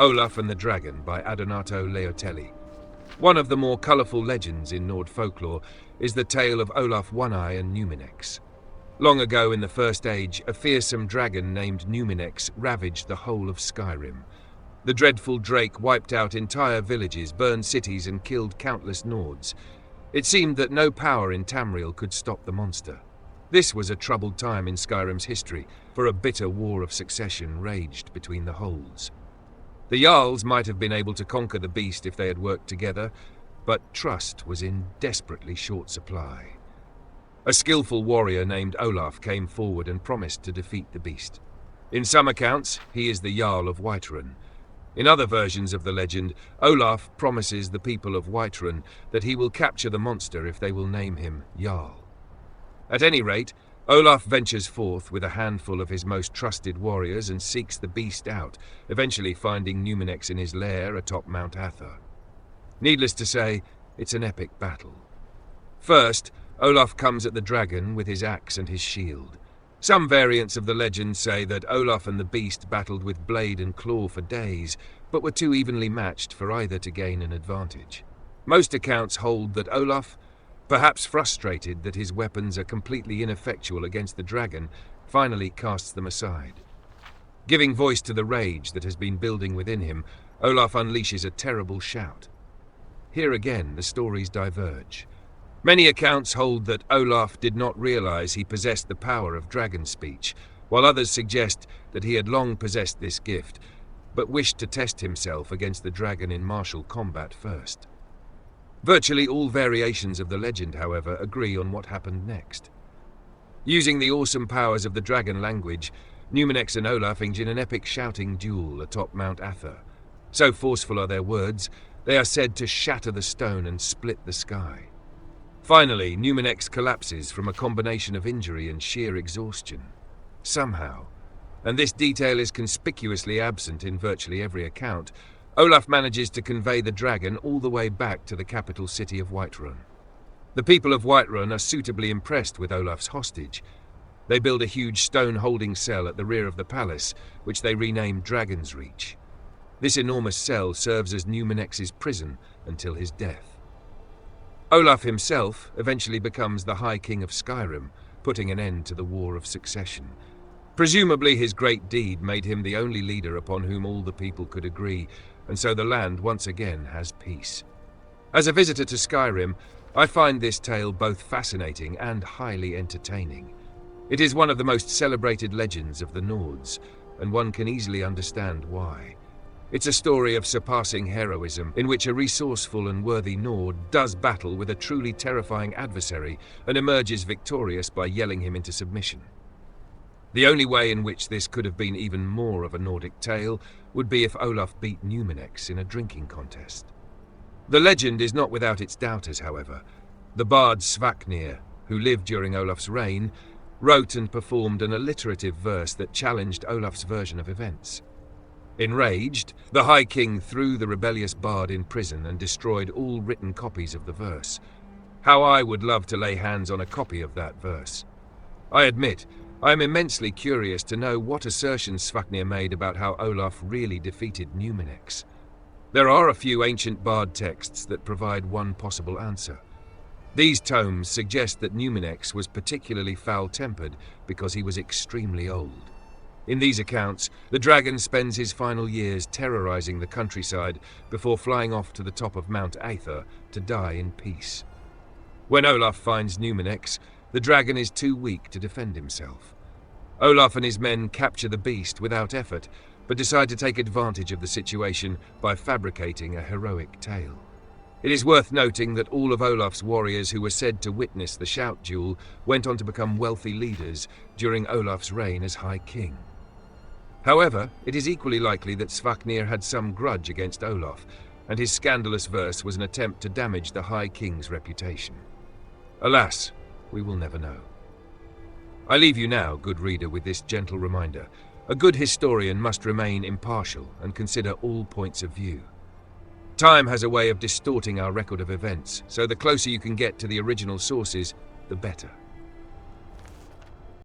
Olaf and the Dragon by Adonato Leotelli. One of the more colourful legends in Nord folklore is the tale of Olaf One-Eye and Numinex. Long ago in the First Age, a fearsome dragon named Numinex ravaged the whole of Skyrim. The dreadful drake wiped out entire villages, burned cities and killed countless Nords. It seemed that no power in Tamriel could stop the monster. This was a troubled time in Skyrim's history, for a bitter war of succession raged between the holds. The Jarls might have been able to conquer the beast if they had worked together, but trust was in desperately short supply. A skillful warrior named Olaf came forward and promised to defeat the beast. In some accounts, he is the Jarl of Whiterun. In other versions of the legend, Olaf promises the people of Whiterun that he will capture the monster if they will name him Jarl. At any rate, Olaf ventures forth with a handful of his most trusted warriors and seeks the beast out, eventually finding Numinex in his lair atop Mount Atha. Needless to say, it's an epic battle. First, Olaf comes at the dragon with his axe and his shield. Some variants of the legend say that Olaf and the beast battled with blade and claw for days, but were too evenly matched for either to gain an advantage. Most accounts hold that Olaf, perhaps frustrated that his weapons are completely ineffectual against the dragon, finally casts them aside. Giving voice to the rage that has been building within him, Olaf unleashes a terrible shout. Here again, the stories diverge. Many accounts hold that Olaf did not realize he possessed the power of dragon speech, while others suggest that he had long possessed this gift, but wished to test himself against the dragon in martial combat first. Virtually all variations of the legend, however, agree on what happened next. Using the awesome powers of the dragon language, Numinex and Olaf engage in an epic shouting duel atop Mount Atha. So forceful are their words, they are said to shatter the stone and split the sky. Finally, Numinex collapses from a combination of injury and sheer exhaustion. Somehow, and this detail is conspicuously absent in virtually every account, Olaf manages to convey the dragon all the way back to the capital city of Whiterun. The people of Whiterun are suitably impressed with Olaf's hostage. They build a huge stone-holding cell at the rear of the palace, which they rename Dragon's Reach. This enormous cell serves as Numinex's prison until his death. Olaf himself eventually becomes the High King of Skyrim, putting an end to the War of Succession. Presumably his great deed made him the only leader upon whom all the people could agree, and so the land once again has peace. As a visitor to Skyrim, I find this tale both fascinating and highly entertaining. It is one of the most celebrated legends of the Nords, and one can easily understand why. It's a story of surpassing heroism, in which a resourceful and worthy Nord does battle with a truly terrifying adversary and emerges victorious by yelling him into submission. The only way in which this could have been even more of a Nordic tale would be if Olaf beat Numinex in a drinking contest. The legend is not without its doubters, however. The bard Svaknir, who lived during Olaf's reign, wrote and performed an alliterative verse that challenged Olaf's version of events. Enraged, the High King threw the rebellious bard in prison and destroyed all written copies of the verse. How I would love to lay hands on a copy of that verse. I admit, I am immensely curious to know what assertions Svaknir made about how Olaf really defeated Numinex. There are a few ancient bard texts that provide one possible answer. These tomes suggest that Numinex was particularly foul-tempered because he was extremely old. In these accounts, the dragon spends his final years terrorizing the countryside before flying off to the top of Mount Atha to die in peace. When Olaf finds Numinex, the dragon is too weak to defend himself. Olaf and his men capture the beast without effort, but decide to take advantage of the situation by fabricating a heroic tale. It is worth noting that all of Olaf's warriors who were said to witness the shout duel went on to become wealthy leaders during Olaf's reign as High King. However, it is equally likely that Svaknir had some grudge against Olaf, and his scandalous verse was an attempt to damage the High King's reputation. Alas, we will never know. I leave you now, good reader, with this gentle reminder. A good historian must remain impartial and consider all points of view. Time has a way of distorting our record of events, so the closer you can get to the original sources, the better.